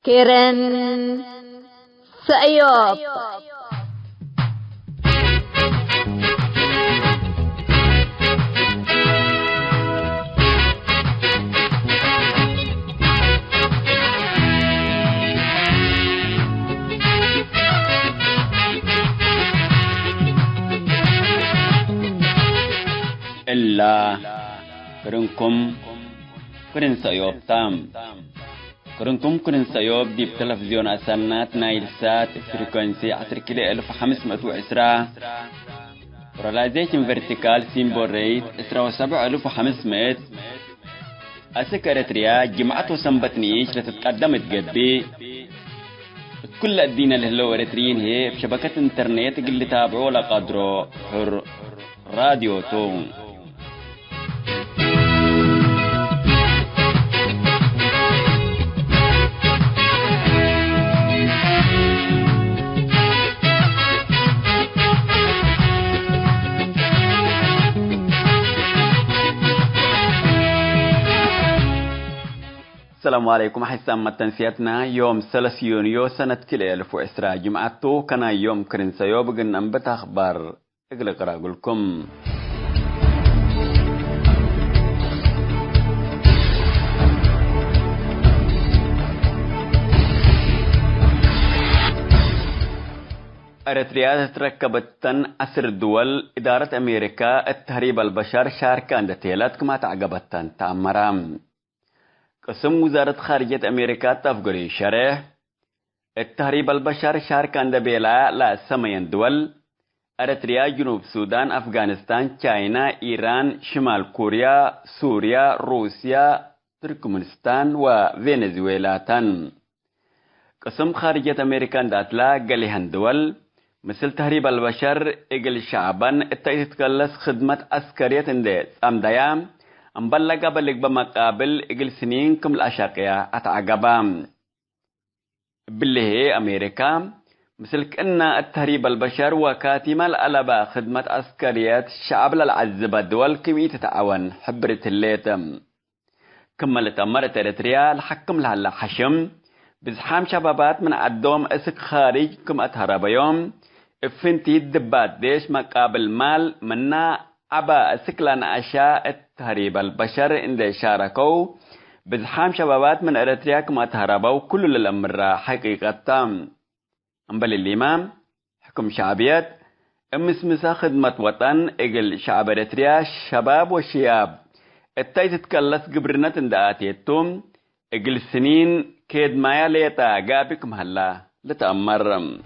كيرن سأيوب. إلا كرنكم كرن سأيوب تام كرنكم كرن سأيوب دي بتلفزيون أسنات نايل سات فريكونسي 10 كيلو 1510 وراليزيشن فيرتيكال سيمبول ريت 7500 أسكرتريا جمعة وسنبتنيش لتتقدم تقدي كل الدين اللي هلو اريتريين هي بشبكة انترنت اللي تابعوا لقدرو حر راديو تون. السلام عليكم حسام متنسيتنا يوم 3 يونيو سنة كل 1010 جمعتو كان يوم كرن سيوب قلنا انبت أخبار اقلق راقلكم. أريتريا تركبت أسر دول إدارة أمريكا التهريب البشر شاركة عند تيلات كما تعقبت تأمرام. قسم وزارة خارجية أمريكا تفقري شرح التهريب البشر شاركة عند بيلا لا سمين دول أريتريا جنوب السودان أفغانستان تشاينا إيران شمال كوريا سوريا روسيا تركمانستان وفنزويلا قسم خارجية أمريكا داتلا قليهن دول مثل تهريب البشر إقل شعبان التأتكلس خدمة عسكرية انديت أمدايام أمبلغ بلغ بمقابل إقل سنين كم الأشاقية أتعقبام بالله أمريكا مثل كأن التهريب البشر وكاتم الألبا خدمة عسكرية الشعب للعزبة دول كمية تتعاون حبرة الليتم كملت أمرت إريتريا الحكم لها حشم بزحام شبابات من عدوم اسك خارج كم أتهرب يوم افنتي الدبات ديش مقابل مال منا عبا اسكلان أشياء التهريب البشر اندي شاركوا بزحام شبابات من إريتريا كم أتهربوا كل الأمر حقيقة أمبل الإمام حكم شعبيات امسمسا خدمة وطن اقل شعب إريتريا شباب وشياب التاي تتكلس قبرنة انداتيتهم اقل سنين كيد مايا ليتا قابكم هلا لتأمر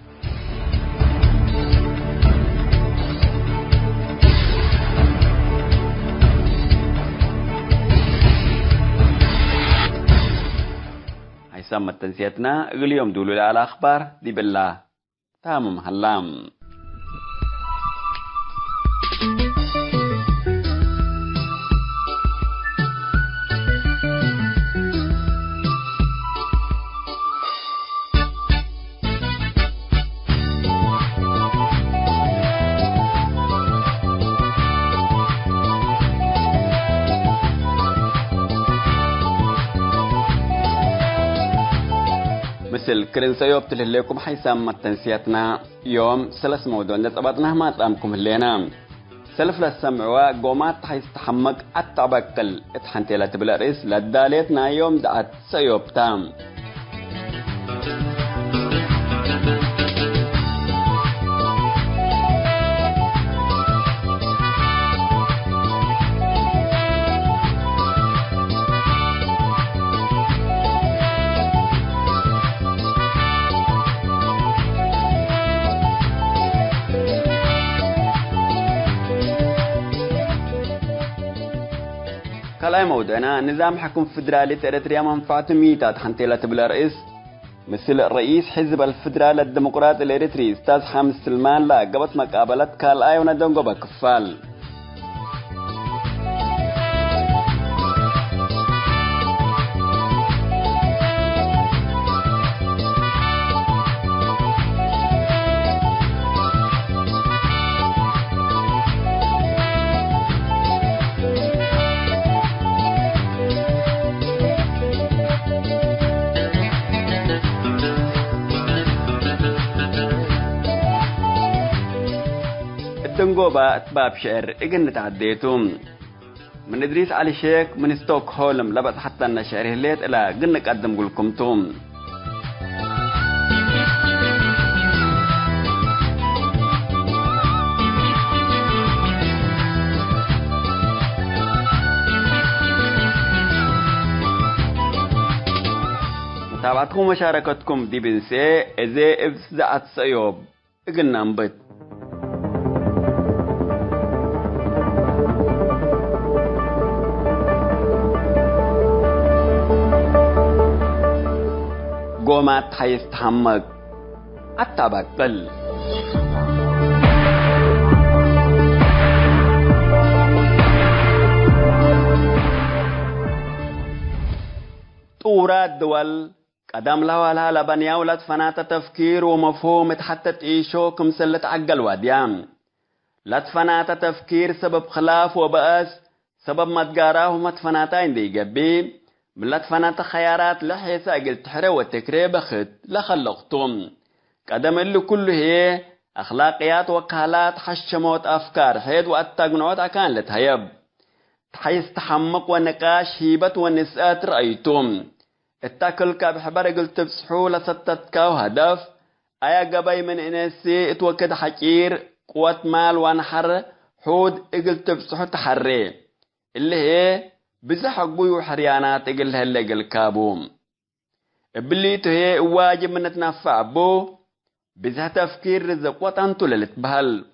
هيسام تنسيتنا اليوم دولوا على الأخبار دي بالله تامم هلام. مثل كرن سيوب تلهليكم حيسام متنسياتنا يوم 3 موضوع نتبطنا ما تقامكم اللينا سلف للسمعوا قومات حيث تحمق التبكل اتحنتي لتبلا رئيس لداليتنا يوم دعت سيوب تام كلاي موضوعنا نظام حكم فدرالي إريتريا منفعة ميتات حنتيلة بلا رئيس مثل رئيس حزب الفدرال الديمقراطي الإريتري أستاذ حامد سلمان لا قبط مقابلة كالاي وندونغو بكفال تنقوبا اتباب شعر اقن تعديتم من إدريس علي شيخ من ستوكهولم لبس حتى النشعر هليت إلى قنك قدم قولكم توم متابعتكم ومشاركتكم دي بنسي إذا إفزعت سيوب إقلنا انبت قومات حيستحمق التبقل طورات دول قدم لها لبنيا ولد فنات تفكير ومفهوم تحتت إيشو كمسلة عقل واديام لتفنات تفكير سبب خلاف وبأس سبب متقاراه ومتفناتين دي قبي ملتفنات خيارات لحيسا قلت حري وتكريب خد لخلقتم قدم اللي كله هي أخلاقيات وكالات حشموت أفكار حيد وأتقنوت أكان لتهيب تحيس تحمق ونقاش هيبت ونسات رأيتم التاكل كابحبر قلت بسحو لستتكاو هدف أيا قبي من إنسي اتوكد حكير قوة مال وانحر حود قلت بسحو تحري اللي هي بزحق بيو حريانات اقل هلا اقل كابوم بليتو هي واجب من تنفع بو بزح تفكير رزق وطنتو للتبهل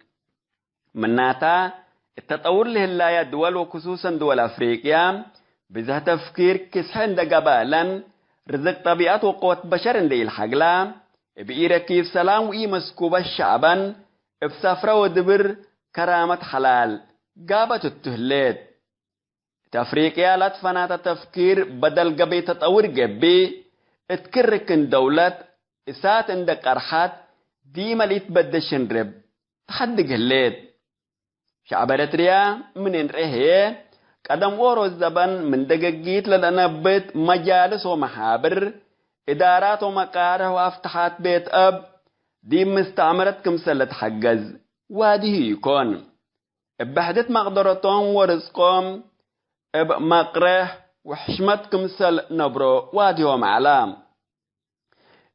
مناتا التطور لهلايا دول وخصوصا دول افريقيا بزح تفكير كسحن دا قبالا رزق طبيعات وقوة بشر دي الحقلا بإيرا كيف سلام وإي مسكوبة الشعبا بسافرة ودبر كرامة حلال قابة التهليت تفريقيا لاتفنات تفكير بدل قبي تطور قبي اتكركن دولة اسات عندك ارحات ديما ليتبدشن رب تحدق هليت شعب اريتريا من انرهي قدم ورو الزبن من دقاقيت للانبت مجالس ومحابر ادارات ومقاره وافتحات بيت اب دي مستعمرت كمسلة حقز وادي يكون بحدت مقدرتهم ورزقهم مقره وحشمت كمسل نبرو واديهم علام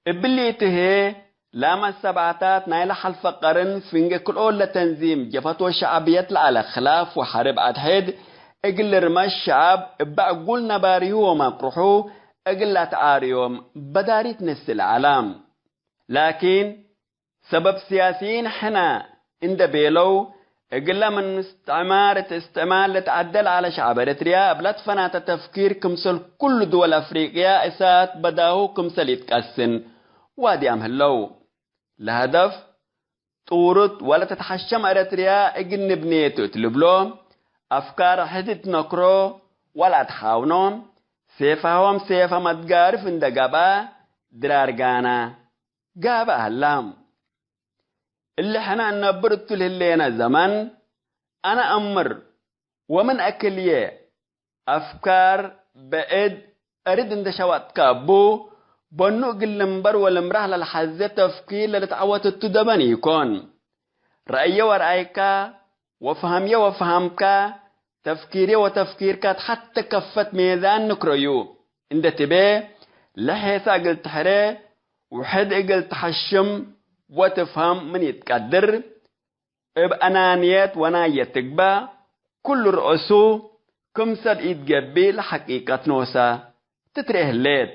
بليته لما السبعتات نايل حلف قرن فينج كل أول تنظيم جفتو شعبيات على خلاف وحرب أدحيد اقل رمى الشعب بعقول نباريه ومقرحو اقل تعاريهم بداريت نس العالم لكن سبب سياسيين حنا عند بيلو اقل من استعمال لتعدل على شعب اريتريا بلاد فنات تفكير كمسل كل دول افريقيا اسات بداهو كمسل يتقسن وادي امهلو لهدف طورت ولا تتحشم اريتريا اقل نبنيتو تلبلو افكار حدت نكرو ولا تحاونون سيفهم سيفا متقارف اندقابا درارقانا قابا هلام اللي حنا نبرت لهلينا زمان أنا أمر ومن أكليه أفكار بعد أريد أن شوات كابو بنو قلمبر والمراه للحزة تفكير لتعوت التدبني يكون رأي ورأيك وفهمي وفهمك تفكيري وتفكيرك حتى كفت ميزان نكريو عند تبي لحيسا قلت حري وحد قلت حشم وتفهم من يتقدر بأنانيات وناية تقبى كل رؤسو كمسد يتقبي لحقيقة نوسا تتريه الليت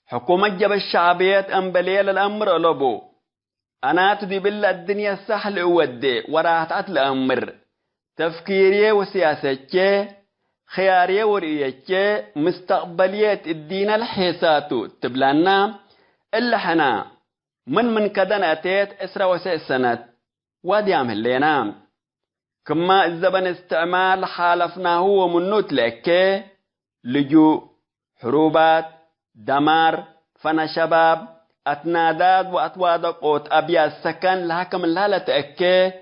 حكومة جب الشعبيات أنبلية للأمر ألبو أنا تدي بالله الدنيا سهل أودي وراحت أتل أمر تفكيري وسياسة خياري ورئية مستقبليات الدين الحيساتو تبلانا إلا حنا من كدن أتيت إسرا وسع سنة وادي عمل لينا كما الزبن استعمال حالفنا هو منوت لك لجو حروبات دمار فنا شباب أتناداد وأتواد قوت أبيا السكن لحكم الهالة تأكي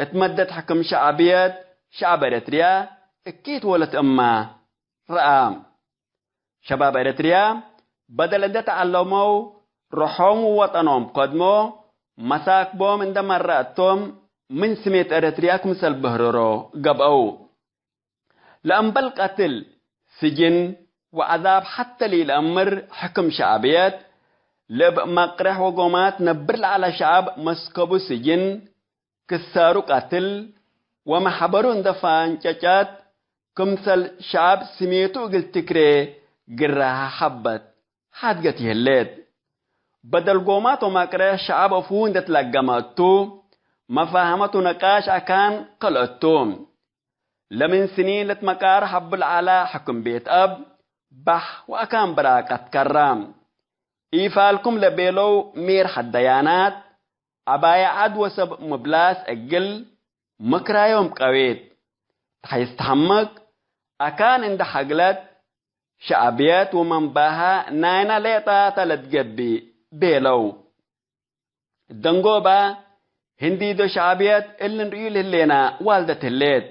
اتمدد حكم شعبيات شعب إريتريا اكيد ولت أما رأام شباب إريتريا بدل أن تعلموا رحوم وطنهم قدموا مساك بوم عند مراتهم من سميت أريترياك مثل بهرورو قبأو لأنبل قتل سجن وعذاب حتى للأمر حكم شعبيات لب مقرح وقومات نبرل على شعب مسكبو سجن كسارو قتل ومحبرو اندفان چچات كمثل شعب سميتو قل تكري قراها حبت حد قت يهلت بدل قومات ومقرح شعب افون دتلقماتو مفاهمتو نقاش أكان قلقتو لمن سنين لتمكار حب العلا حكم بيت أب بح وأكان براكت كرام إيفالكم لبيلو مير حديانات عبايا عد وسب مبلاس أجل مكرايوم قويت تحيستحمق أكان عند حقلت شعبيات ومنباها ناينا ليتا تلتقبي بيلو الدنقوبة هندي دو شعبيات اللي نريل اللينا والدة الليت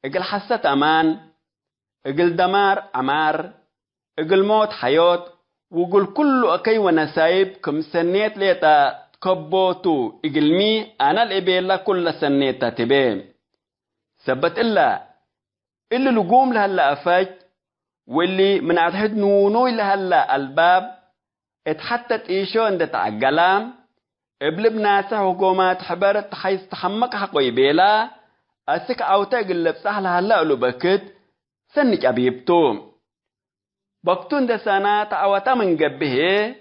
اقل حسة امان اقل دمار عمار اقل موت حيوت وقل كله اكي ونسايب كم سنيت ليتا تكبوتو اقل مي انا الابيلا كل سنيتا تبين سبت اللي لقوم لهلا افاج واللي من عدهد نونوي لهلا الباب اتحتت ايشو اندت عقلام ابل بناسه حكومات حبرت حيث تحمق حقوي بيلا أسك عوتا قلب سهل هلا لبكت سنك أبيبتو بكتون دسانا تعوتا من قبه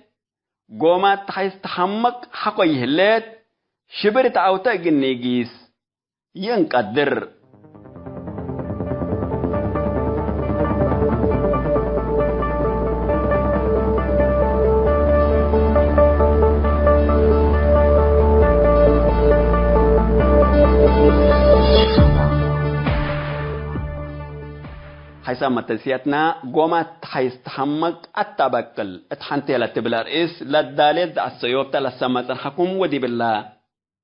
قومات حيث تحمق حقوي هلت شبرت عوتا قنيقيس ينقدر حيثما تسيتنا قومت حيستحمق التبكل اتحنتي لتبلا رئيس للدالد السيوب تلسمت الحكم ودي بالله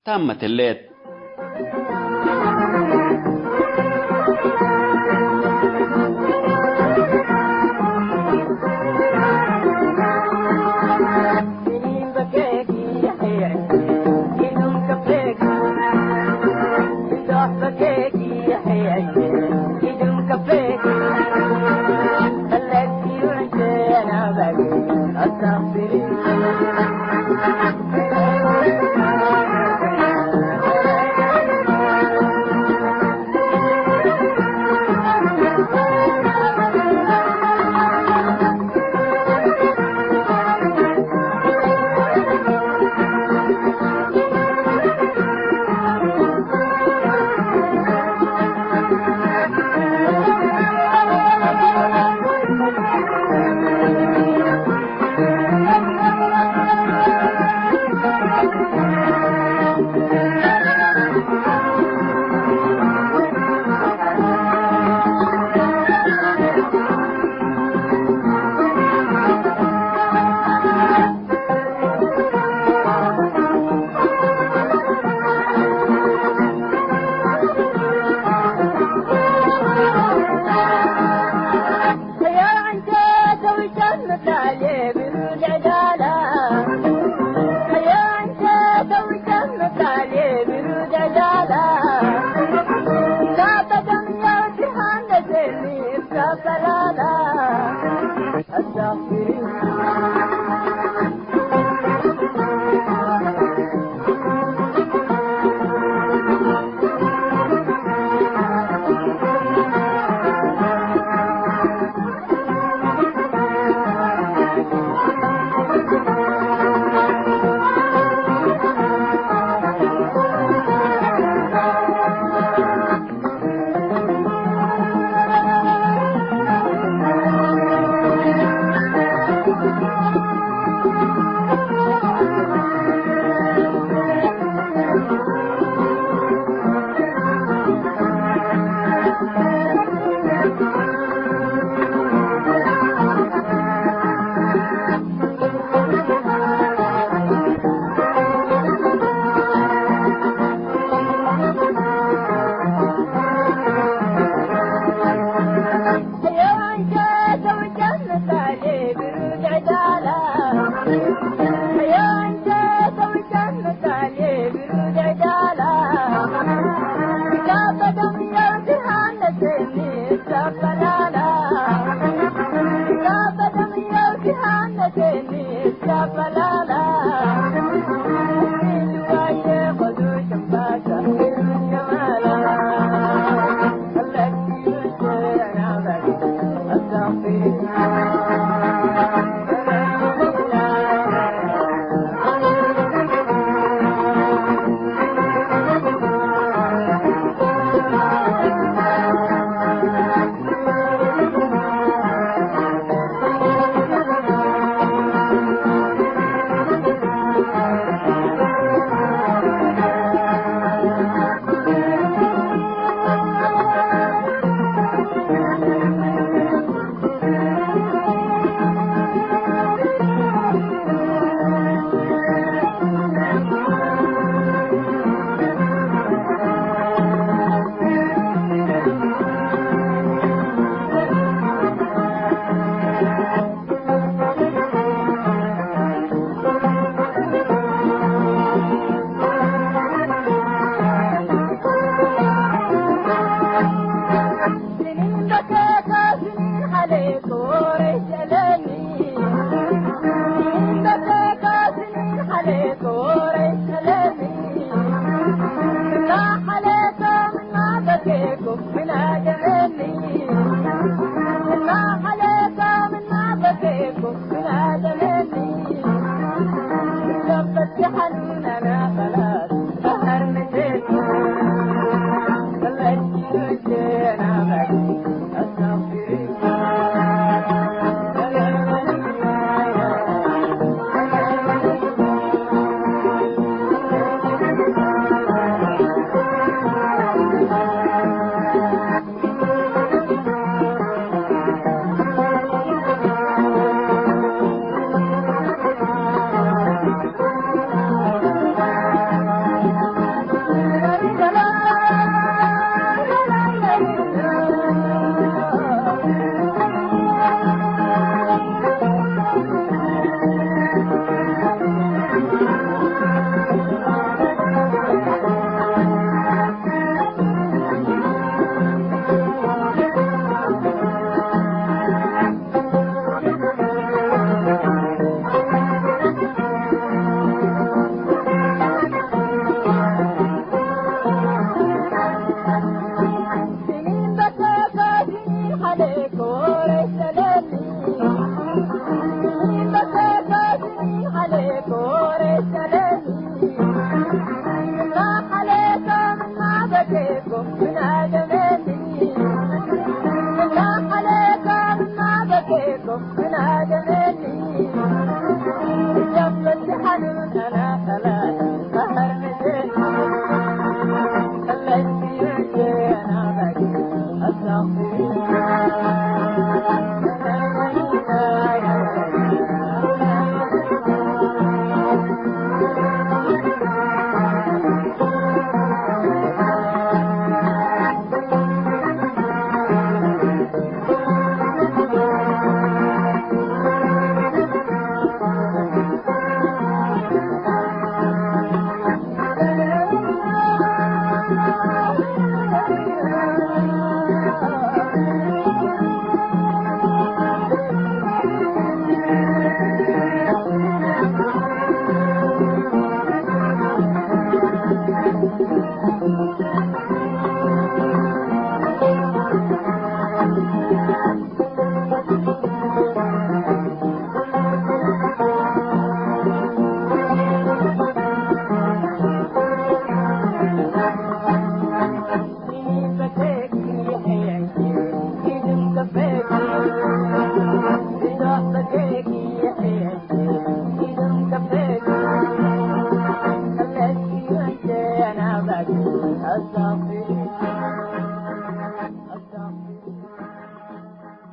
تامت الليت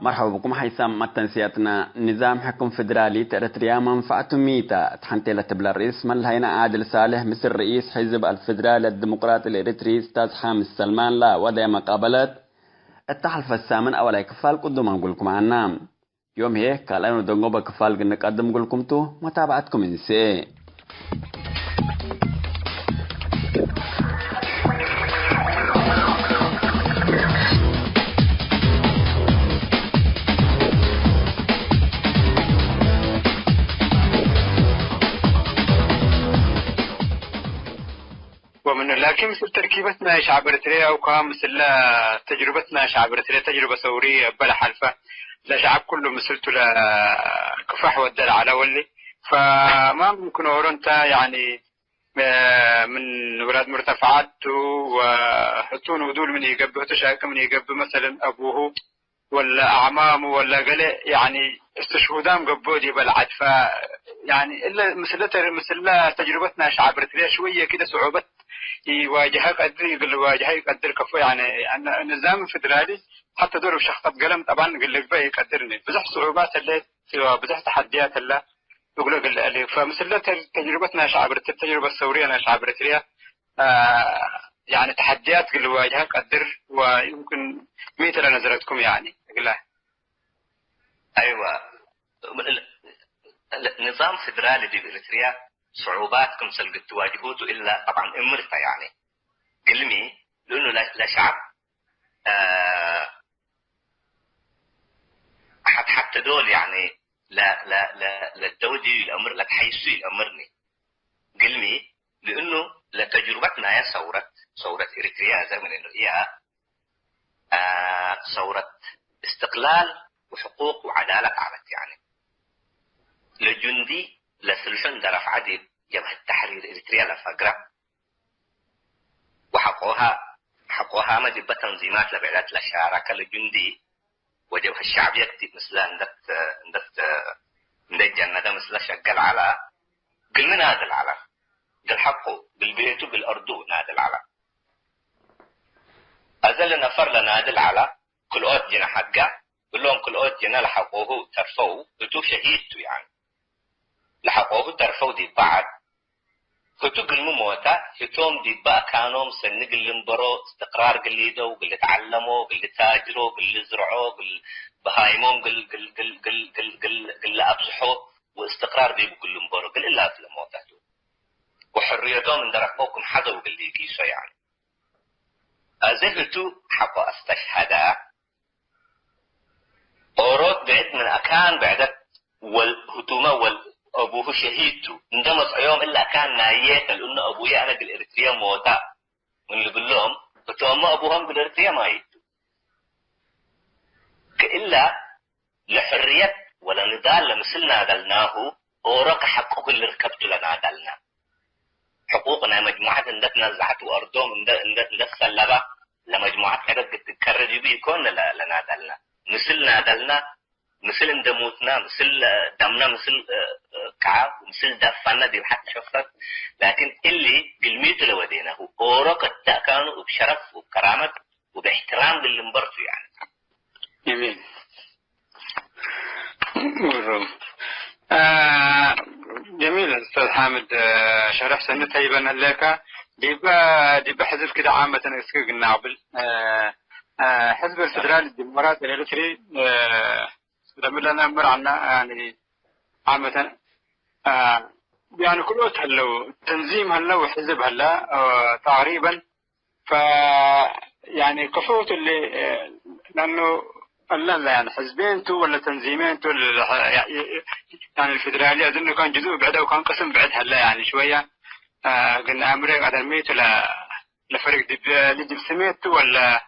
مرحبا بكم حيثم متنسياتنا نظام حكم فدرالي تأريتريا منفعة ميتا تحنتي لتبلا الرئيس ملهينا عادل صالح مثل رئيس حزب الفدرالي الديمقراطي الإريتري استاذ حامد سلمان لا وضع مقابلة التحالف الثامن أولا كفال قدوما نقولكم عنا يوم هيك قال أنا دنقوبة كفال نقدم نقولكم تو متابعتكم إنسي لكن مثل تركيبتنا شعب إريتريا وكان مثل تجربتنا شعب إريتريا تجربة ثورية بلا حلفة، لا شعب كله مثلته لكفاح والدل على ولي. فما ممكن أورنتا يعني من ولاد مرتفعات وحطون ودول من يقبه تشاك من يقبه مثلا أبوه ولا أعمامه ولا قلق يعني استشهدام قبودي بلعد. ف يعني إلا مثل تجربتنا شعب إريتريا شوية كده صعوبة يواجهها قدر يواجهها يقدر كفو يعني النظام الفدرالي حتى دور شخصة قلم طبعا قال لك بقى يقدرني بزح صعوبات اللي بزح تحديات اللي يقول لك. فمثل تجربتنا شعب التجربة الثورية أنا شعب إريتريا يعني تحديات اللي واجهها قدر ويمكن مثل نظرتكم يعني قلها. أيوة نظام فدرالي في إريتريا صعوباتكم سلقت تواجهوته إلا طبعا إمرتا يعني قلمي لأنه لا شعب حتى دول يعني لا الدودي الأمر لا تحيسي الأمرني قلمي لأنه لتجربتنا يا ثورة إريتريا زي من إنه هي ثورة استقلال وحقوق وعدالة عملت يعني لجندي لسلشن درف عديد جبهة التحرير إريتريا لفقرة وحقوها مجبة تنظيمات لبعدات لشاركة لجندي وجبهة الشعبية كتير مثل عندت جنة مثل شغال على قلنا نادل على قل حقه بالبيت بالأرض نادل على أزل نفر لنادل على كل أوت جنا حقه قل لهم كل أوت جنا لحقوه ترفوه بتو شهيدتو يعني لحقوه ترفوه دي بعد فتو قلمو موتا هتوم دي بقى كانوا مسنق اللي انبرو استقرار قليدو قل تعلموا قل تاجروا قل زرعوا قل بهايموم قل أبصحوا واستقرار دي بقل انبرو قل إلا في الموتا وحريتهم من درقوكم حذروا قل يقيسوا يعني أزهتو حقو استشهدا أوروت بعد من أكان بعدت والهتومة أبوه شهيدته اندمس يوم إلا كان نايته لأنه أبويا أنا بالإريتريا موتا من اللي يقول لهم فتوما أبوهم بالإريتريا ما يتو كإلا لحرية ولا نضال لمثلنا دلناه أورك حقوق اللي ركبت لنا دلنا حقوقنا مجموعات عندنا زعت وأرضهم عندنا سلبة لمجموعات كده تتكرر بيكون لنا دلنا مثلنا دلنا مثل اندموتنا مثل دمنا مثل كعب ومثل دفنا دي حتى شفت لكن اللي قلميته لودينا هو أورك كانوا بشرف وبكرامة وباحترام باللي مبرته يعني. جميل. جميل أستاذ حامد شرح سنة هيبنا لك ديبا حزب كده عامة اسكيق النعبل حزب الفدرالي الديمقراطي الإريتري لما لنا أمر عنا يعني عامة يعني كل وقت هلو تنظيم هلو وحزب هلا تقريبا ف يعني كفوت اللي لأنه لا يعني حزبين تو ولا تنظيمين تو يعني الفدرالية أظن كان جزء بعدها وكان قسم بعدها لا يعني شوية قلنا أمريكا على الميت لفريق ديب سميت ولا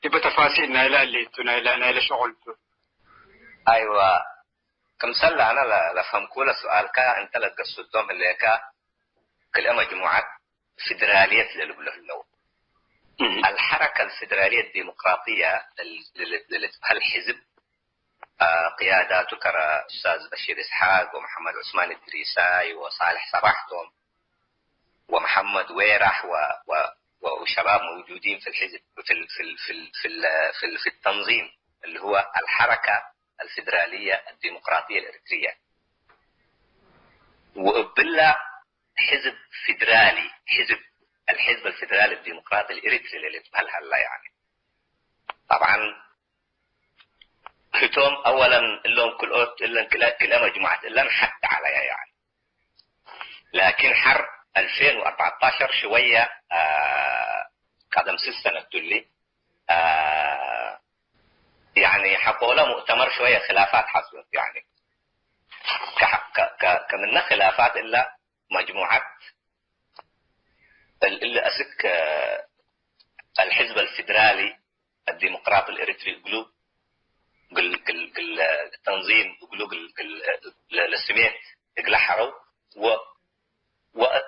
ديب تفاصيل نايلة اللي نايلة شغلته. أيوة كم سلة أنا لفهم كل سؤالك أنت لقصدهم اللي كل مجموعات فدرالية للبلو الحركة الفدرالية الديمقراطية الحزب قياداته كرا أستاذ بشير إسحاق ومحمد عثمان الدريساي وصالح صباحتهم ومحمد ويرح وشباب موجودين في الحزب في التنظيم اللي هو الحركة الفدرالية الديمقراطية الإريترية وقبلها حزب فدرالي الحزب الفدرالي الديمقراطي الإريتري اللي تبهلها الله يعني طبعا ختم أولا اللهم كل أوت إلا كل مجموعة إلا حتى عليها يعني لكن حر 2014 شوية قدم 6 سنة تولي يعني حقوله مؤتمر شوية خلافات حصلت يعني كمن خلافات إلا مجموعة اللي أسك الحزب الفيدرالي الديمقراطي الإريتري قلوب التنظيم قلوب السميت إقلحروا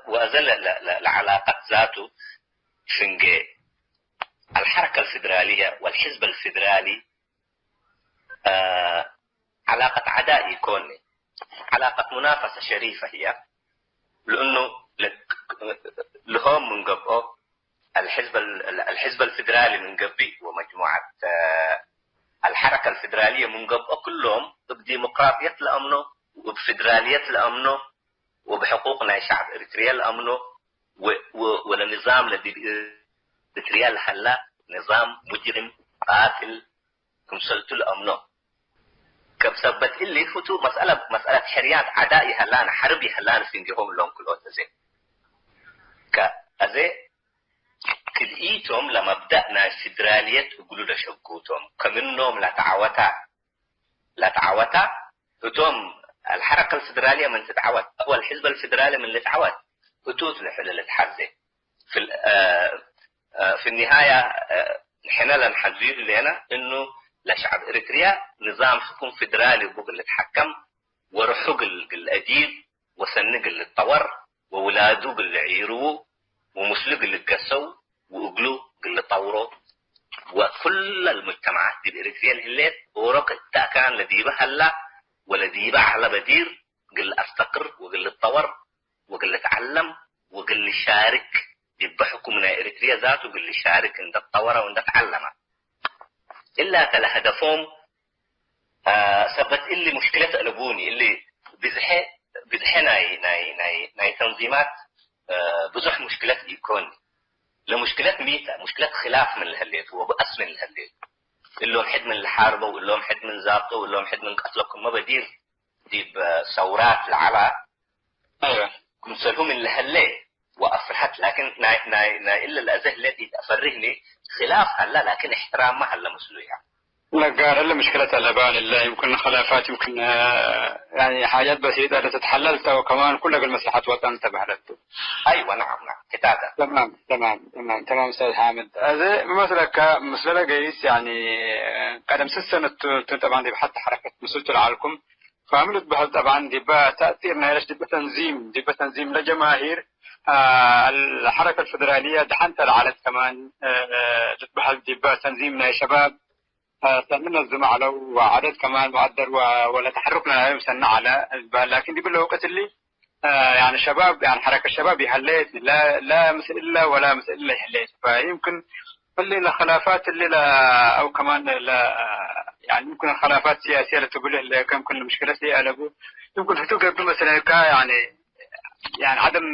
وأزل العلاقات ذاته فنجي الحركة الفيدرالية والحزب الفيدرالي علاقة عداء يكون علاقة منافسة شريفة هي لأنه لهم من قبل الحزب الفيدرالي من قبل ومجموعة الحركة الفيدرالية من قبل كلهم بديمقراطية الأمن وبفيدرالية الأمن وبحقوقنا شعب إريتريا الأمن والنظام الذي إريتريا هلا نظام مجرم قاتل كمسلت الأمن كبسبت اللي فتو مسألة حريات عدائي هلان حربي هلان فينجهم لهم كل أوتزين كأزي كلئيتهم لما بدأنا فيدرالية يقولوا لشبكوتهم كمنهم لا تعوتا هتوم الحركة الفيدرالية من تتعوت أو الحزب الفيدرالي من اللي تعوت هتوت لحل التحزي في النهاية نحن لنحذير لنا إنه لشعب إريتريا نظام حكم فيدرالي بوق اللي تحكم ورحوق الأديب وسنق اللي الطور وولاده اللي عيروا ومسلق اللي قسوا وأقلوا اللي طوروا وكل المجتمعات دي بإريتريا الهلات ورق التأكان لديبه هلا ولديبه على بدير قل أستقر وقل الطور وقل تعلم وقل شارك يبقى حكمنا إريتريا ذاته وقل شارك عند الطور وعند تعلم إلا تلا هدفهم سبت اللي مشكلة ألبوني اللي بزحي ناي تنظيمات بزح مشكلة يكون لمشكلة ميتة مشكلة خلاف من الهليت وبأس من الهليت اللهم حد من الحاربة واللهم حد من زابطة واللهم حد من قتلكم ما بدير دي بثورات العلا أيوة كمسلهم من الهليت وأفرحت لكن ناي إلا الأزه التي تأفره لي خلاف هلا لكن احترام ما هلا مسلوية لا قال إلا مشكلة الأبان اللي يمكن خلافات يمكن يعني حاجات بسيطة تتحللت وكمان كل المصلحات وطن تبهلت. أيوة نعم كتابة. تمام أستاذ حامد. هذا مثلا كمسألة جيس يعني قدم 6 سنة طبعا دي بحط حركة مسلت العالكم فعملت بها طبعا دي تأثير نايلش دي بتنظيم لجماهير الحركة الفيدرالية دحنت العالم كمان بها دي تنظيم شباب من الزمالة وعدد كمان مؤدر ولا تحركنا يمسنا على لكن دي بالوقت اللي يعني شباب يعني حركة الشباب يحليت لا مثل إلا ولا مثل إلا يحليت فيمكن اللي الخلافات اللي لا أو كمان لا يعني يمكن الخلافات سياسية اللي تقول اللي كم كل مشكلة سيئة يمكن تقرب مثلا يعني عدم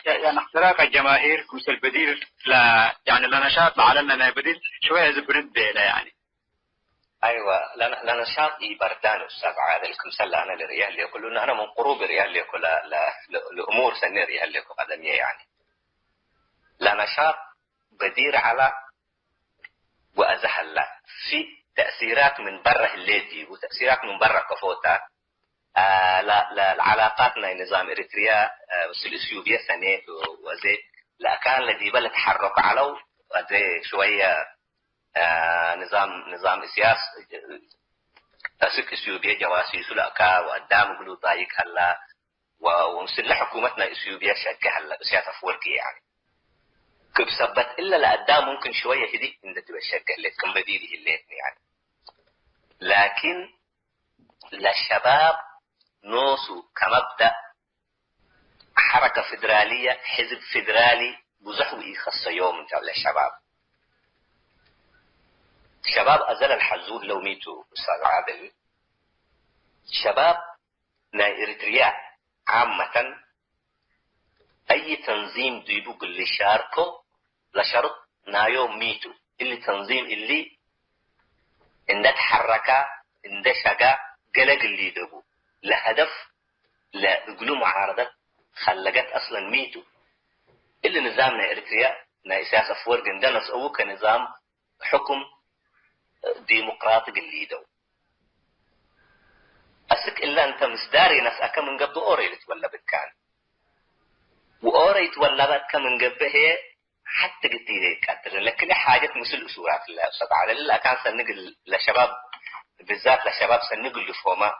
يعني اختراق الجماهير مثل بديل لا يعني لنشاط لعلنا بديل شوية زبرد لا يعني أيوة لأن نشاط بردان أستاذ عادل كمثال أنا لريال اللي يقولون أنا من قروب ريال اللي يقول لأمور سنة ريال اللي يقول قدمية يعني لا نشاط بدير على وأزهل في تأثيرات من برا الليتي وتأثيرات من برا كفوتا لعلاقاتنا نظام إريتريا والإثيوبيا سنة وزي لا كان الذي بل تحرك على وزي شوية نظام سياسي أسك إثيوبيا جواسيس لأكا وقدام قلوا ضايق هلا ومسلح حكومتنا إثيوبيا شكة هلا سياسة فوركي يعني كيف سبت إلا لقدام ممكن شوية هديك إن تبقى شكة اللي كم بديله اللي يعني لكن للشباب نوصوا كمبدأ حركة فيدرالية حزب فيدرالي بزحوا يخص يوم جل الشباب شباب أزل الحزور لو ميتوا أستاذ عادل شباب نا إريتريا عامة أي تنظيم ديبوك اللي شاركوا لشرط نايو ميتوا اللي تنظيم اللي إن تحركا إن شقا قلق اللي دبو لهدف لا يقولوا معارضة خلقت أصلا ميتوا اللي نظامنا إريتريا نا إساس أفورق عندنا نسأوه كنظام حكم ديمقراطي اللي دو أسك إلا إلا أنت مصداري ناس أكا من قبل أوريت ولا بكان وأوريت ولا بكا من قبل هي حتى قلت لي كاتر لكن حاجة مثل أسورات الله أستاذ على إلا كان سنقل لشباب بالذات لشباب سنقل لفوما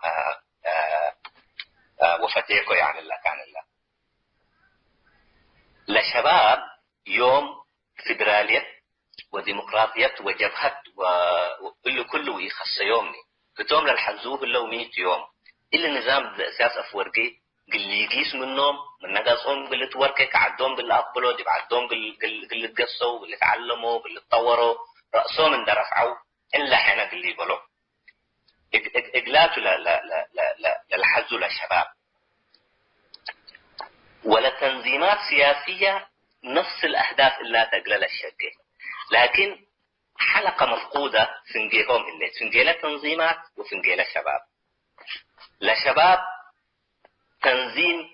وفتيكو يعني الله كان الله لشباب يوم فيدرالية وديمقراطية وجبهة وكله كله يخص يومني بتوم للحزوب اللي 100 يوم إلا نظام الأساس أفورقي قل يقيس منهم من نقصهم قل توركي كعدهم قل أقبلوا دي بعدهم قل تقصوا قل تعلموا قل تطوروا رأسهم من درفعوا إلا حين قل يقولوا إقلاتوا للحزو للشباب ولا تنظيمات سياسية نفس الأهداف إلا تقلل الشقة لكن حلقة مفقودة سنجيهم اللي سنجيلة تنظيمات وسنجيلة شباب لشباب تنظيم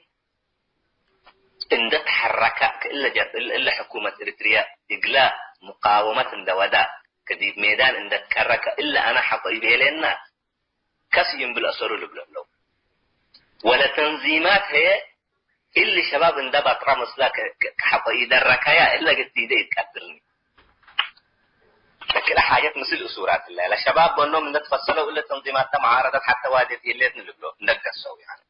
إن تحرك إلا حكومة إريتريا إقلاع مقاومة دودا كديب ميدان إن تحرك إلا أنا حقيبي لنا كسيم بالأسر والبلو ولا تنظيمات هي اللي شباب اندبت رمز لك كحقيقي دركايا إلا قد يديد كأدرني لكن حاجات مثل أسورات الله لا شباب بأنهم نتفصلوا إلا تنظيمات معارضة حتى واجد اللي نلقلوا نتقصوا يعني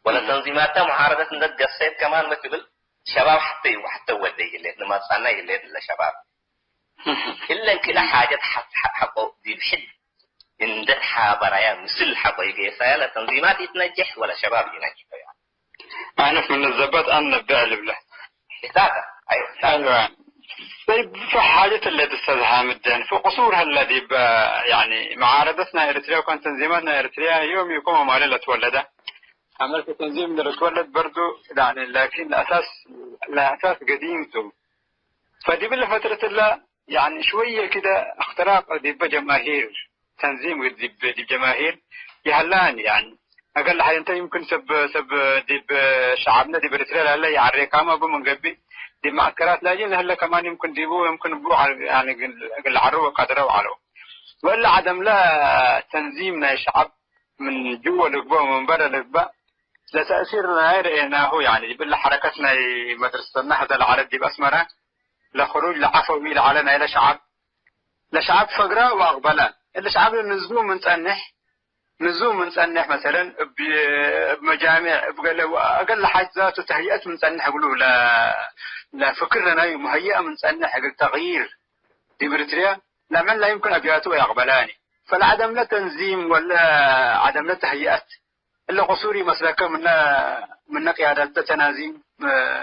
ولا تنظيمات معارضة نتقصيت كمان مثل شباب حتى ودي اللي ما صنع اللي للشباب إلا كلا حاجات حقوا دي بحد إن ده حابرايا مثل حقيقي فلا تنظيمات يتنجح ولا شباب ينجح يعني أنا من الزبط أنا بعلم له أيوة طيب في حاجة اللي أستاذ حامد يعني في قصورها الذي يعني معارضتنا إريتريا وكان تنظيماتنا إريتريا يوم يقوم مالي تولده عملت تنظيم اللي تولد برضو يعني لكن الأساس قديمته فدي بالفترة اللي يعني شوية كده اختراق دي بجماهير تنظيم دي بجماهير يهلان يعني أقل حاجة أنت يمكن سب دي بشعبنا دي بريتريا هلا يعري كاما بمن قبي دي معسكرات لاجين هلا كمان يمكن ديبوه يمكن بوه يعني قل عروه قدروا علو ولا عدم لا تنظيمنا شعب من جوا لقبا ومن برا لقبا لا تأثيرنا غير هو يعني بالله حركتنا مدرسة النهضة العرب دي بأسمرة لخروج لعفوي لعلنا إلى شعب لشعب فقراء وأقبلا إلا شعب نزلوا من تسنح مثلا بمجامع أقل حاجة ذاته تهيئة من تسنح يقولوا لا فكرنا مهيئة من تسنح تغيير دي بريتريا لا يمكن أبياته ويقبلاني فالعدم لا تنظيم ولا عدم لا تهيئات إلا قصوري مسلكة من قيادة تنازيم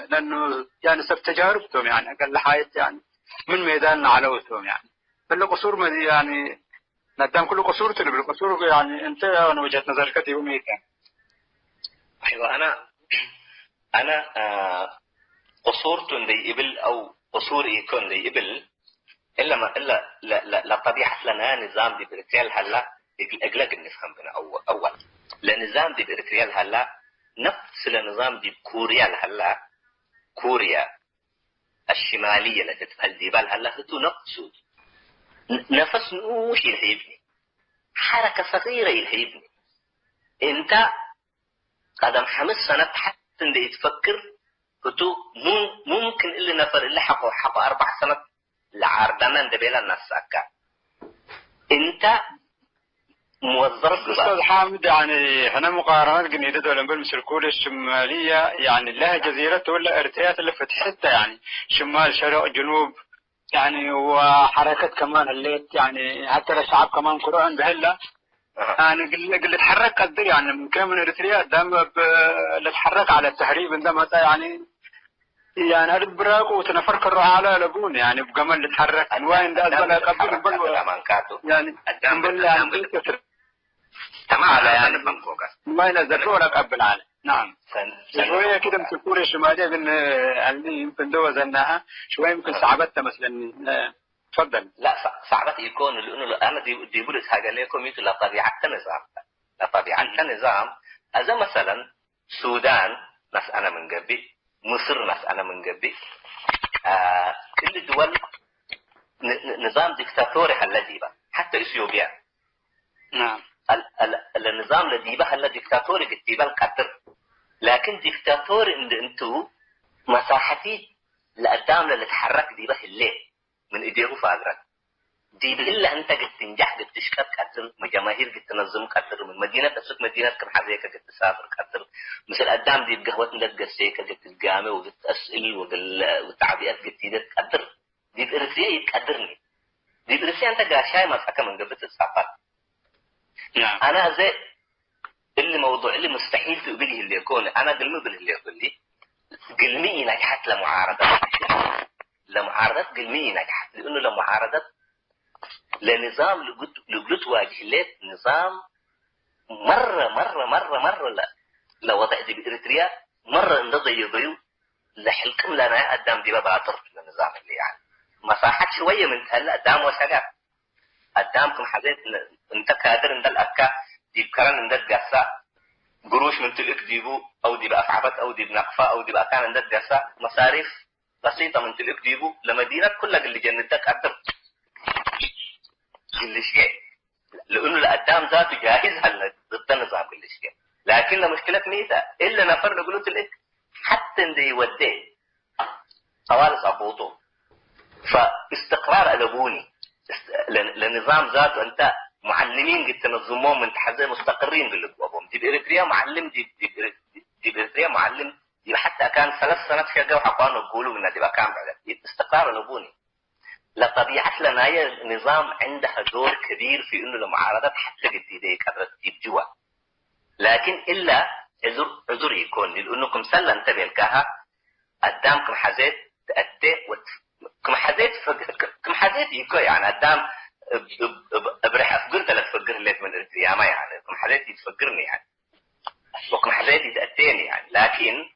لأنه يعني سب تجاربتهم يعني أقل حاجة يعني من ميدان علوتهم يعني إلا قصور يعني ندام كل قصور تلي بالقصور يعني أنت أنا وجهة نظرك يومي كان أيوة أنا قصورت دي إبل أو قصور يكون دي إبل إلا لا طبيعة لنا نظام دي بريتريال هلا أقلق نفهم بنا أول لنظام دي بريتريال هلا نفس النظام دي كوريا هلا كوريا الشمالية التي تفعل ديبال هلا هتو نقصود نفس نوش يلهيبني حركة صغيرة يلهيبني انت قدم 5 سنة حتى اللي يتفكر هتو ممكن اللي نفر اللي حقه 4 سنة لعاردنا ندبيلا الناس أكا انت موظف أستاذ حامد يعني هنا مقارنة جنيدة دولة مثل كوريا الشمالية يعني لها جزيرة ولا ارتيات اللي فتحتها يعني شمال شرق جنوب يعني وحركة كمان الليت يعني حتى الشعب كمان قرآن بهلا يعني اللي تحرك قدر يعني من كم من اريتريا دام اللي تحرك على التهريب عندما يعني أرد براق وتنفرك الروح على لبون يعني بقمن اللي تحرك وين ده بلا قبل يعني بلا كثر تمام يعني بنكوكا ما ينزل لك قبل عليه نعم شوية كده من كوريا الشمالية بين اللي يمكن دوا زناها شوية يمكن صعبتها مثلا تفضل لا صعبت يكون لأنه أنا دي بقول حاجة لكم مثل طبيعة النظام طبيعة النظام إذا مثلا السودان ناس أنا من قبل مصر ناس أنا من قبل كل الدول نظام ديكتاتوري الذي حتى إثيوبيا نعم النظام نظام لديبه هلا ديكتاتوري قتيبه القدر لكن ديكتاتوري عند انتو مساحتي لقدام اللي تحرك ديبه الليل من ايديه فاقرك ديب الا انت قد تنجح قد تشكر قدر جماهير قد تنظم قدر من مدينه تسوق مدينه كم حزيك قد تسافر قدر مثل قدام ديب قهوه ندق السيكه قد تقامي وقد تسال والتعبئات قد تيدت قدر ديب ارسيه يتقدرني ديب ارسيه انت قاشاي ما سكه من قبل السفر نعم انا زي اللي موضوع اللي مستحيل تقبله اللي يكون انا قلمي اللي يقول لي قلمي نجحت لمعارضات قلمي نجحت لانه لمعارضات لنظام لقلت واجه لك نظام مرة لا لوضع دي بإريتريا مرة انضي يضيو لحلكم لنا قدام دي بباطر للنظام اللي يعني مساحات شوية من هلا قدام وشغال قدامكم حزيت انت كادر عند الأكا دي بكران عند الجسا قروش من تلك ديبو أو دي بأفعبت أو دي بنقفة أو دي بأكان عند الجسا مصاريف بسيطة من تلك ديبو لمدينة كلها اللي جندك قدر كل شيء لأنه القدام ذاته جاهز هلا ضد النظام كل شيء لكن مشكلة ميزة إلا نفر نقولت لك حتى إن يوديه طوال صابوته فاستقرار ألبوني لنظام ذاته أنت معلمين قد تنظمون من تحت مستقرين بالقوابهم دي بإريتريا معلم دي بإريتريا معلم دي حتى كان 3 سنوات شغال وحقانوا يقولوا إن دي كان بعد استقرار ألبوني لطبيعة لنا هي نظام عندها دور كبير في إنه المعارضات حتى قد يديك قدرت تجيب جوا لكن إلا عذر يكون لأنكم سلا انتبه الكاها قدامكم حزيت تأتي كم حزيت يكو يعني قدام برح أفقر 3 فقر ليت من الارتيامة يعني كم حزيت يتفقرني يعني وكم حزيت يتأتيني يعني لكن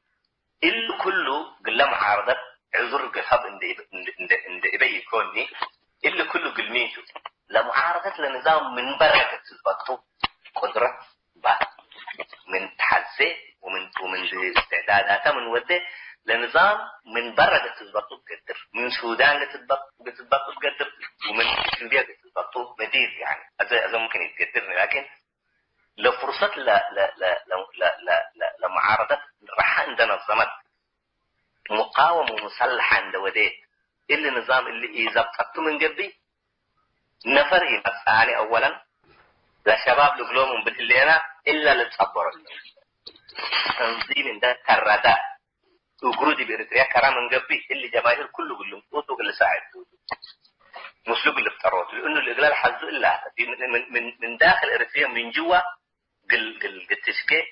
إلا كله قل معارضات عذر قلب عند إبي يكوني إلا كله قلميته لمعارضة لنظام من بركة تثبته قدرة من تحزي ومن استعداداته من وده لنظام من بركة تثبته قدر من سودان تثبته قدر ومن سوريا تثبته مدير يعني هذا ممكن يتقدرني لكن لو فرصة لمعارضة راح عندنا نظامات مقاومة مسلحة عند وديت اللي نظام اللي إذا بطلت من قبلي نفري مساني أولا لا شباب لقلوهم بالليلة إلا لتصبروا تنظيم ده كردا وقرودي بإريتريا كرام من قبلي اللي جماهير كله قلهم توتو اللي ساعدتوا مسلوق اللي افتروت لأنه الإقلال حزو إلا من داخل إريتريا من جوا قل تشكي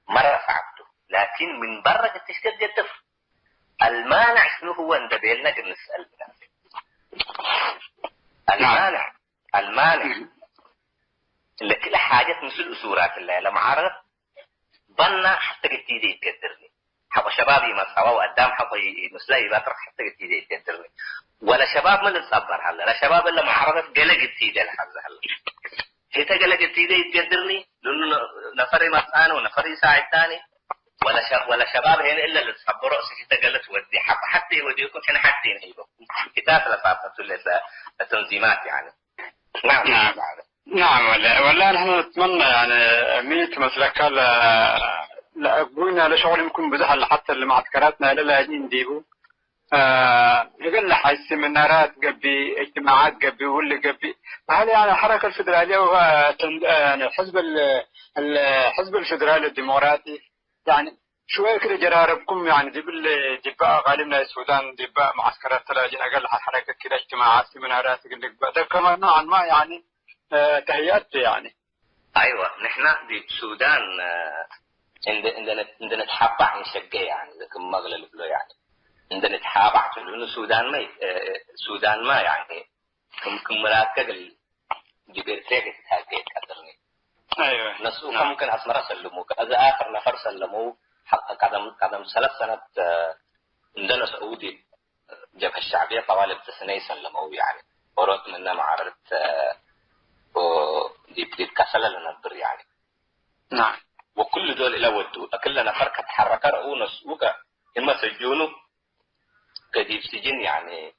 مرة صعبته لكن من برا قد تشكي قدر المانع شنو هو ندبيلنا قد نسأل المانع اللي كل حاجة مثل أسورات الله لما عرض ظن حتى قد تيدي يتقدرني حبا شبابي ما سوا وقدام حبا مسلاي باترك حتى قد تيدي يتقدرني ولا شباب ما نتصبر هلا لا شباب إلا ما عرضت قلق قد تيدي الحظ هلا هي تقلق قد تيدي يتقدرني لأنه نفري مسانه ونفري ساعد ثاني ولا شباب هنا إلا اللي تصبروا رأسي تقلت ودي حتى يوديكم هنا حتى ينهيبوا كتاب لصارت التنظيمات يعني نعم ولا نحن نتمنى يعني ميت مسلكة لأقولنا لشغل يمكن بزحل حتى اللي معسكراتنا لا نديبو يقول حي سيمينارات قبي اجتماعات قبي واللي قبي هذه يعني الحركة الفدرالية يعني الحزب الفدرالي الديمقراطي يعني شوية كده جراربكم يعني دي بقى غالبنا السودان دي بقى معسكرات تلاجين أقل حركة كده اجتماعات سيمينارات يقول لك بقى ده كمان نوعا ما يعني تهيئات يعني أيوة نحن دي السودان عندنا نتحبع نشجع يعني لكن مغلل بلو يعني عندنا نتحابع لأنه السودان ما يعني كم مراكز دي بيرتاح تتهاجم قدرني أيوة نسوق ممكن أسمر سلموه إذا آخر نفر سلموه حق قدم 3 سنة عندنا سعودي جبهة الشعبية طوال 3 سنين سلموه يعني ورد منا معارضة دي كسلة لنبر يعني نعم وكل دول إلى ودوا كل نفر كتحرك رأوا نسوقه إما سجونه كديب سجن يعني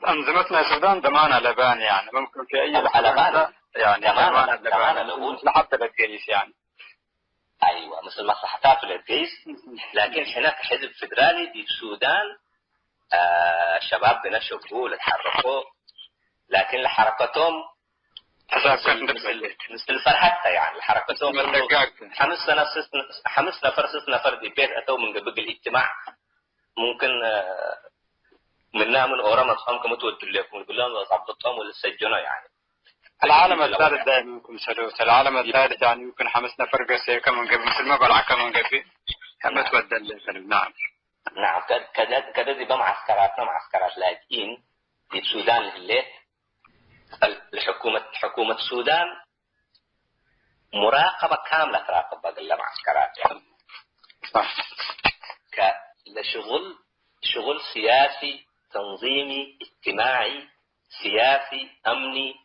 أنظمتنا السودان ضمان لبان يعني ممكن في أي لبان يعني كمان نقول حتى للجيش يعني. ايوه مثل مصلحتات للجيش. لكن هناك حزب فدرالي في السودان شباب بنشبوا اتحركوا، لكن لحركتهم مثل فرحتها يعني حركتهم خمس نفر 6 نفر دي بيت اتوا من قبل الاجتماع ممكن منها من اورام اصحابكم تودوا لكم يقول لهم ضبطتهم ولا سجنوا يعني. العالم الثالث دائما يمكن سلوت العالم الثالث يعني يمكن 5 نفر بس هيك من قبل مثل ما بلع كمان قبل هم تودى الفيلم. نعم كذا دي معسكرات لاجئين في السودان الليل حكومة السودان مراقبة كاملة تراقب باقي المعسكرات يعني. صح. شغل سياسي تنظيمي اجتماعي سياسي أمني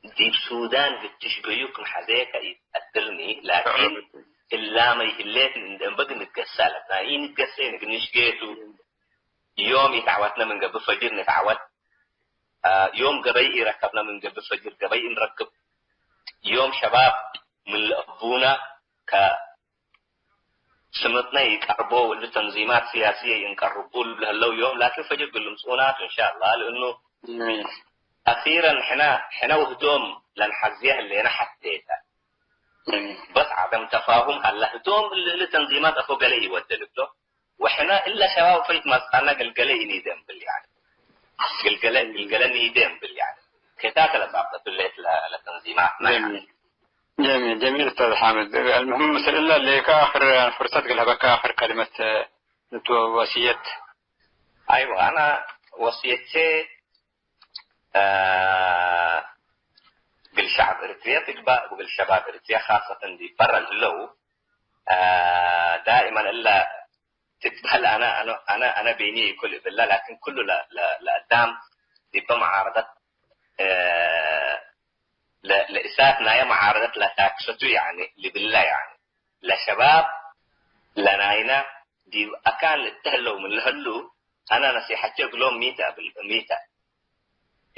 دي السودان بتشبهيكم حذيك يقدرني. لكن إلا ما يهليت من بقى نتقسل ناين نتقسل نشجيتو يوم يتعودنا من قبل فجر نتعود يوم قبي ركبنا من قبل فجر قبي نركب يوم شباب من أبونا سمتنا يقربوا لتنظيمات سياسية ينقربوا لهاللو يوم. لكن فجر بالمسؤولات إن شاء الله لأنه أخيرا حنا وهدوم لنحزيها اللي أنا حتيتها بس عدم تفاهم هلا هدوم لتنظيمات أخو قلي يودلته وحنا إلا شباب فيت مسألة قلقلي نيدم باليعني قلقلي نيدم باليعني كتاك لصابة الليت لتنظيماتنا يعني. جميل أستاذ حامد. المهم مثل الله اللي كآخر فرصة قلها كآخر كلمة وصية. أيوة أنا وصيتي بالشعب إريتريا تقبأ وبالشباب إريتريا خاصة دي برا اللو دائما إلا تتبهل أنا بيني كل بالله لكن كله لقدام يبقى معارضة لإساتنا يا معارضة لا تاكسطو يعني لبالله يعني لشباب لناينا دي أكان للتهلو من الهلو أنا نصيحتي أقول لهم 100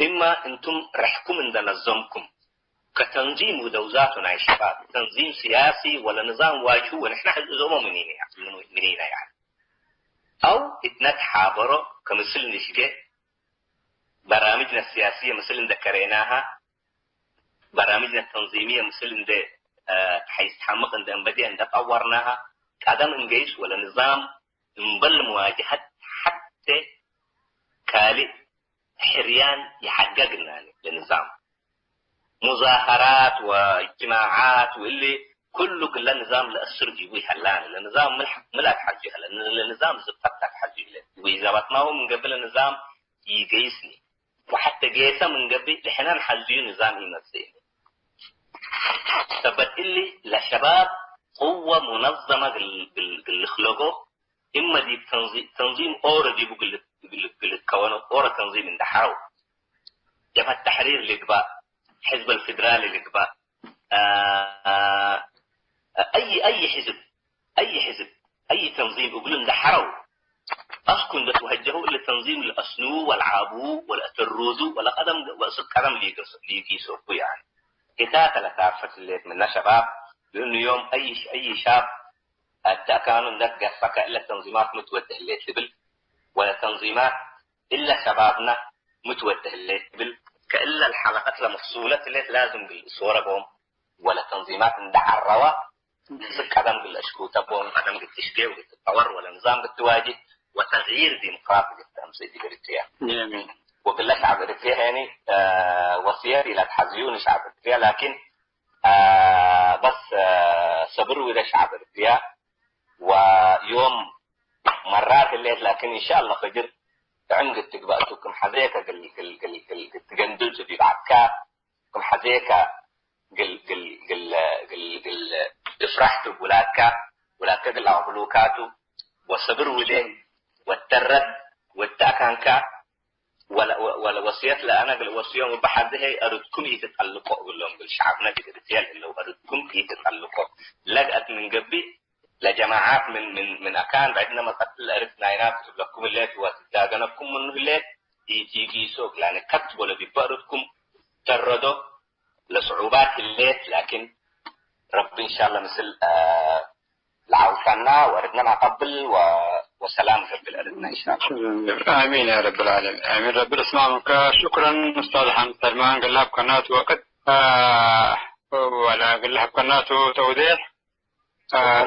إما أنتم رحكم عند نظامكم كتنظيم ودوزاتنا يا شباب تنظيم سياسي ولا نظام واجهه ونحن حزومه منينا يعني أو اتنتحابروا كمثل نشجع برامجنا السياسية مثل ذكريناها برامجنا التنظيمية مثل ده حيث تحمق عند أنبدي عند طورناها قدم انجيش ولا نظام نبل مواجهة حتى كالي حريان يحققنا للنظام مظاهرات واجتماعات واللي كله كل نظام لأسر جيبوي حلان النظام ملك حجيها لأن النظام زفتك حجيها وإذا بطناه من قبل النظام يقيسني وحتى قيسه من قبل إحنا نحجيه نظام يمثلني ثبت اللي لشباب قوة منظمة بالخلقه إما دي تنظيم أورا دي بالكونه أورا تنظيم اندحروا جبهة التحرير لقباء حزب الفدرالي لقباء أي حزب أي تنظيم يقولون اندحروا أسكن ده توجهوا إلى تنظيم الأسنو والعابو والأتروزو ولا قدم وأسك قدم ليقيسوا يعني كده ثلاثة اللي من شباب لأنه يوم أي شاب كانوا ذاك قصك إلا تنظيمات متوجه للتبل ولا تنظيمات إلا شبابنا متوجه للتبل كإلا الحلقات المفصولة اللي لازم بالصورة بهم ولا تنظيمات ندعروا سك قدم بالأشكوتة بهم قدم بالتشجيع والتطور ولا نظام بالتواجد وتغيير ديمقراطي التمثيل دي إريتريا. وبالله شعب إريتريا يعني وصيتي لا تحزيون شعب إريتريا لكن بس صبروا إلى شعب إريتريا ويوم مرات الليل لكن إن شاء الله فجر عندك تقبأتكم حذيكا قل تجندلتوا في بعدك كم حذيكا قل افرحتوا بولادك قل عبلوكاتوا وصبروا إليه والترد والتأكانك ولا وصيت لأنا بالوصية وبحدها أردكم يتطلقوا أقول لهم بالشعبنا بالرجال لو أردكم يتطلقوا لقت من قبل لجماعات من أكان بعدنا ما قتل عرفنا هنا لكم الليل وتداغنكم منه الليل يجي سوق لأن كتب ولا ببردكم تردوا لصعوبات الليت، لكن ربي إن شاء الله مثل العوفنا وردنا نقبل وسلام رب العالمين إن شاء الله. آمين يا رب العالمين. آمين. رب الأسماء منك. شكرا أستاذ حمد سلمان. قال لها بقناته وقت ولا قال لها بقناته توضيح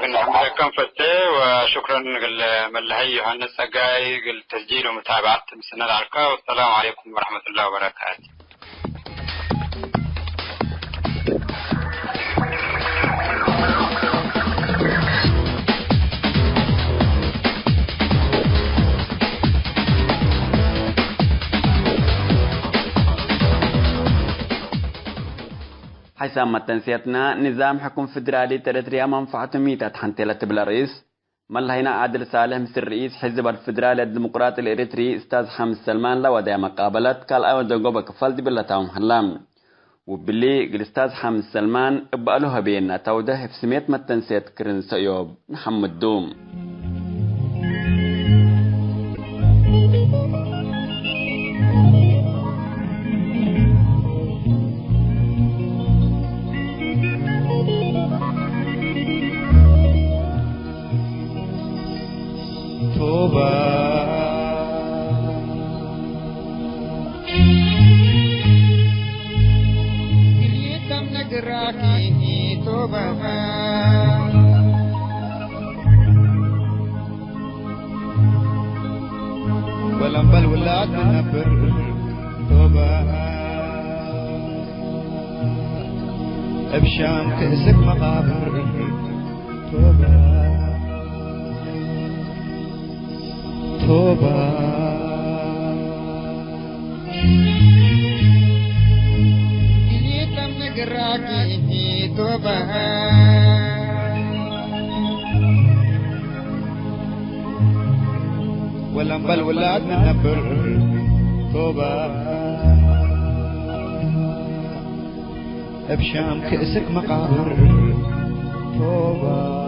قلنا كم فتة. وشكرا قال ملهي يوحنا السقاي قال تسجيل ومتابعة مسنا العركة. والسلام عليكم ورحمة الله وبركاته. حسام تنسيتنا نظام حكم فدرالي تريتريا منفعة ميتة حنتلة بالرئيس ملهينا عادل صالح مثل رئيس حزب الفدرالي الديمقراطي الإريتري أستاذ حمد سلمان لودا مقابلة قال أود جوبك فلد بالله حلام وباللي الأستاذ حمد سلمان بقاله بيننا توده في سميت متنسيت كرن سيوب محمد دوم. ولنبل ولاد نبر توبة بشام كأسك مقابر توبة توبة جيتم نقراكي توبة ولنبل ولاد نبر توبة بشام كأسك مقابر توبة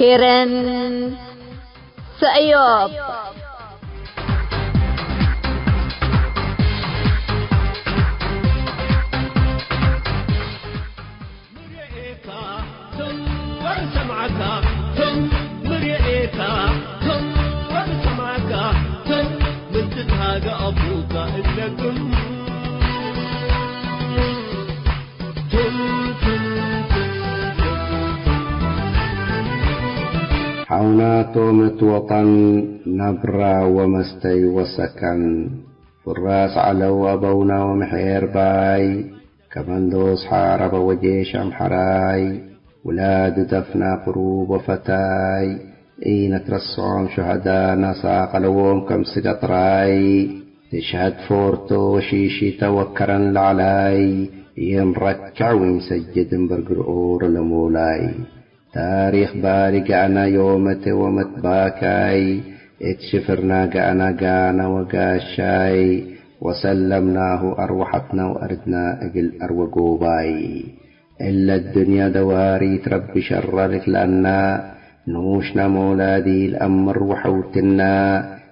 كيرن سأيوب حوناتهم وطن نبرا ومستي وسكن فراس علو أبونا ومحير باي كمندوس حارب وجيش أمحراي ولاد دفنا قروب وفتاي إين ترسعهم شهداء نساق لوم كم سقطراي تشهد فورتو وشيشي توكرا لعلاي يمركع ويمسجد برقرور لمولاي تاريخ بارق أنا يومت ومتباكاي اتشفرنا قانا قانا وقاشاي وسلمناه أروحتنا وأردنا أقل أروقوباي إلا الدنيا دواري تربي شررك لأننا نوشنا مولادي الأمر وحوتنا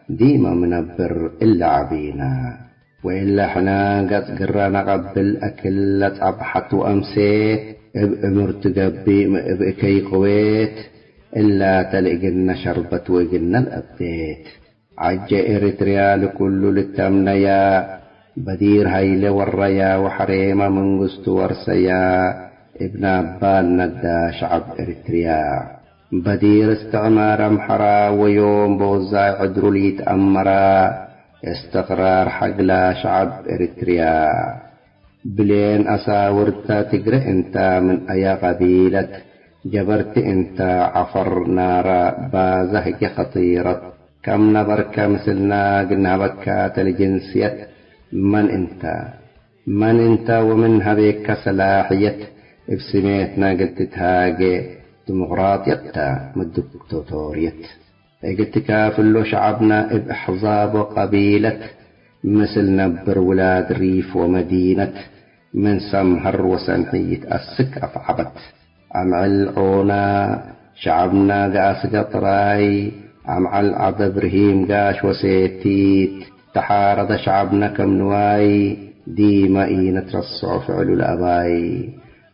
ديما منبر إلا عبينا وإلا حنا قد قرانا قبل أكلت أبحت وأمسي بأمر تقبي بكي قويت إلا تلقنا شربت وقلنا الأبديت عجة إريتريا لكل للتمنيا بدير هيل والريا وحريمة من قست ورسيا ابن عبان ندى شعب إريتريا بدير استعمار محرا ويوم بوزاي عدرو ليت أمرا استقرار حقلا شعب إريتريا بلين أساورتا تقرأ انت من أي قبيلة جبرت انت عفر نارا بازهك خطيرة كم نبرك مثلنا قلنا بكات الجنسية من انت ومن هبيك سلاحية بسميتنا قلت تهاجي ديمقراطية مدكتاتورية قلت كافلو شعبنا بأحزاب وقبيلة مثل نبر ولاد ريف ومدينة من سمهر وسنحية السك أفعبت أمعل عونا شعبنا قاس قطراي أمعل عض إبراهيم قاش وسيتيت تحارد شعبنا كم نواي ديما إينة رصع فعل الأباي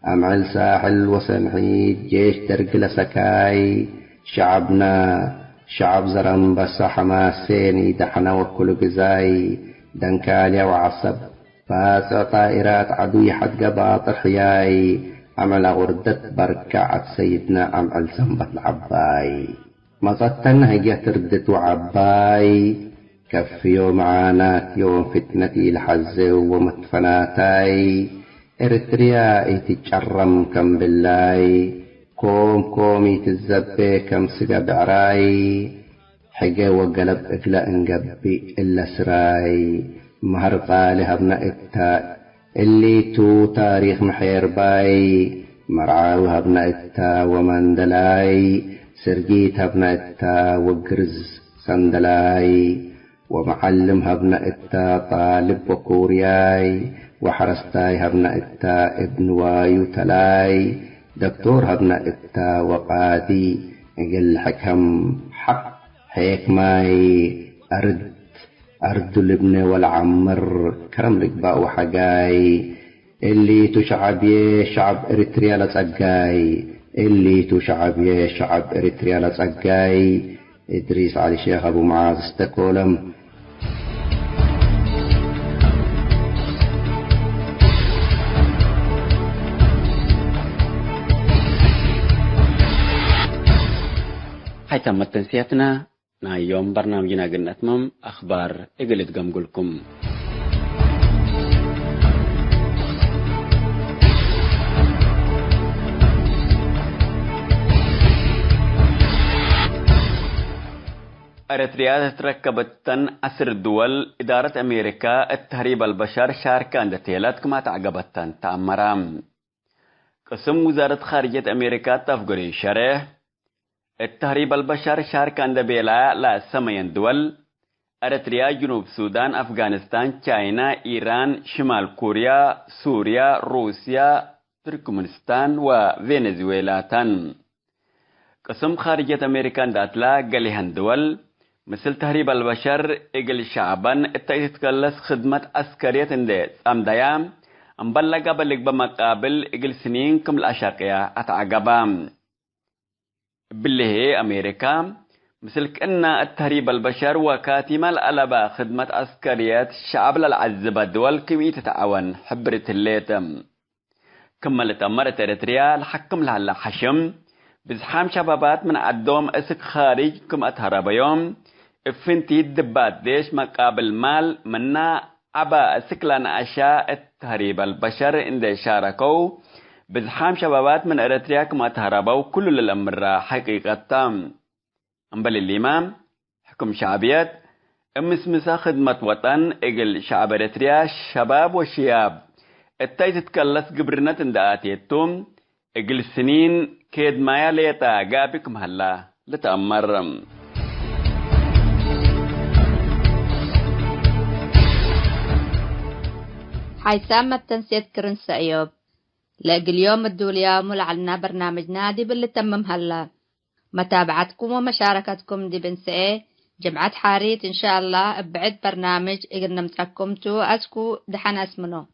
أمعل ساحل وسنحيت جيش ترقل سكاي شعبنا شعب زرن بس حماسيني دحنا وكل جزاي دنكاليا وعصب فاسع طائرات عدوي حد قباط حياي عمل غردت بركعت سيدنا عمل سنبت العباي مصدتن هي تردت وعباي كف يوم عانات يوم فتنتي الحز ومدفناتاي إريتريا تتشرم كم بالله كومي تزبي كم سقى بعراي حقا وقلب إقلا انقبي إلا سراي مهر قالها ابن إتا اللي تو تاريخ محير باي مرعاوها ابن إتا ومندلاي سرقيتها ابن إتا وقرز سندلاي ومعلمها ابن إتا طالب وكورياي وحرستايها ابن إتا ابن وايو تلاي دكتور ابن إتا وقادي قل حكم حق هيك ماي أرد الابن والعمر كرم لقباء وحقاي اللي تشعب شعب إريتريا لتسقاي اللي تشعب شعب إريتريا لتسقاي إدريس علي شيخ أبو معاذ استكولم هاي تمت تنسيتنا يوم برنامجنا قلنا أتمم أخبار إقلت قمقلكم أريتريا تركبت أسر الدول إدارة أمريكا التهريب البشر شاركان دتيلات كما تعقبتن تأمرام قسم وزارة خارجية أمريكا تفقري شرح التهريب البشر شاركان دبيلا لا سمين دول أريتريا جنوب السودان أفغانستان تشاينا إيران شمال كوريا سوريا روسيا تركمانستان وفنزويلا قسم خارجية أمريكان داتلا قاليهن دول مثل تهريب البشر إجل شعبان التأيتكالس خدمة عسكرية انديس أمدايا أمبلغ بلغ بمقابل إجل سنين كم الأشاقية أتعقبام بالله أمريكا مثل كأن التهريب البشر وكاتم الألبا خدمة عسكرية شعب للعذبة دول كمية تتعاون حبرة الليتم كملت أمرت إريتريا الحكم لها حشم بزحام شبابات من عدوم اسك خارج كم أتهرب يوم افنتي الدبات ديش مقابل مال منا أبا اسكلان أشياء التهريب البشر إن شاركوا بزحام شبابات من إريتريا كم أتهربوا كل الأمر حقيقة أمبل الإمام حكم شعبيات مسمسا خدمة وطن إجل شعب إريتريا شباب وشياب التاي تتكلس قبرنا تنداتيتم إجل سنين كيد مايا ليتا قابك مهلا لتأمر حيثام التنسيت كرن سأيوب لاقي اليوم الدوليا ملعلنا برنامج نادي باللي تمم هلا متابعتكم ومشاركتكم دي بنسئة جمعة حاريت إن شاء الله بعد برنامج إقنا متركمتو أسكو دحنا اسمنو